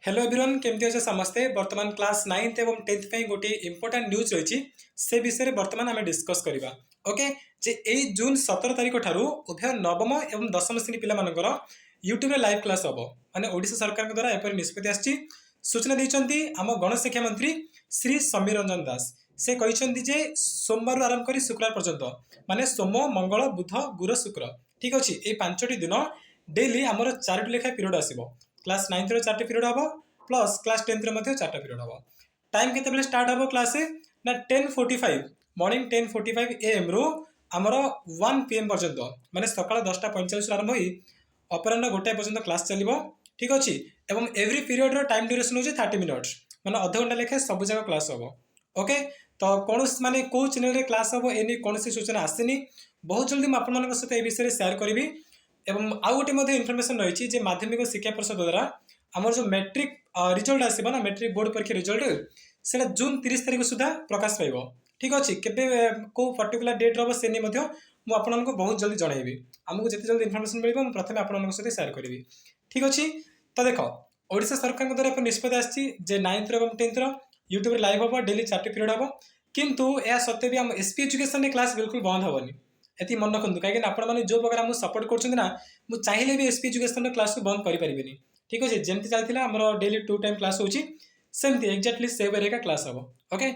hello everyone केमती अच्छे समस्ते वर्तमान क्लास 9th एवं 10th पे गोटे इंपोर्टेंट न्यूज रही से विषय में वर्तमान आम डिस्कस करवा ओके जे यही जून 17 तारिख ठारू उभय नवम एवं दशम श्रेणी पिलाମାନଙ୍କର यूट्यूब लाइव क्लास हम माने ओडिशा सरकार द्वारा एपर निष्पत्ति आछि सूचना देइचंती आम गणशिक्षा मंत्री श्री समीर रंजन दास से कहते जे सोमवार आरंभ कर शुक्रवार पर्यंत माने सोम मंगल बुध गुर शुक्र ठीक अच्छे ये 5टी दिन डेली आमर 4टी लेखा पीरियड आसो क्लास 9th 4टी पीरियड हम प्लस क्लास 10th 4टा पीरियड हम टाइम केते स्टार्ट हम क्लास ना 10:45 मॉर्निंग 10:45 AM रु आमर 1 PM पर्यंत माने सकाळ 10:45 आरंभ होई अपराह्न 1 पर्यंत क्लास चलिबो ठीक अच्छे एवं एवरी पीरियड रो टाइम ड्यूरेशन हो 30 मिनिट्स माने आधा घंटा लेखे सब जगह क्लास हम ओके तो कौन माने को चैनल रे क्लास हम एनी कौन सूचना आसेनी बहुत जल्दी मैं आपन सहित ए विषय शेयर करी एवं आउ गोटे इनफर्मेशन रही है माध्यमिक शिक्षा परिषद द्वारा आमर जो मैट्रिक रिजल्ट आसो ना मैट्रिक बोर्ड परीक्षा रिजल्ट से जून 30 तारिख सुधा प्रकाश पाइब ठीक अच्छे केबे को पर्टिकुलर डेट रहा से मुझे आपको बहुत जल्दी जनइबी आमको जिते जल्दी इनफर्मेशन मिले मुझे प्रथम आपन सहित शेयर करी ठीक अच्छे तो देख ओडिशा सरकार द्वारा निष्पत्ति आसी 9th और 10th यूट्यूब लाइव हम डेली 4टी पीरियड हम किंतु यह सत्वे भी आम एसपी एजुकेशन क्लास बिल्कुल बंद हेनी ये मन रखु कहीं आपने जो प्रकार मुझे सपोर्ट कर चाहिए भी एसपी एजुकेशन क्लास को बंद करें ठीक अच्छे जमी चलता आम डेली 2 टाइम क्लास होमती एक्जाक्टली से वे का क्लास हम ओके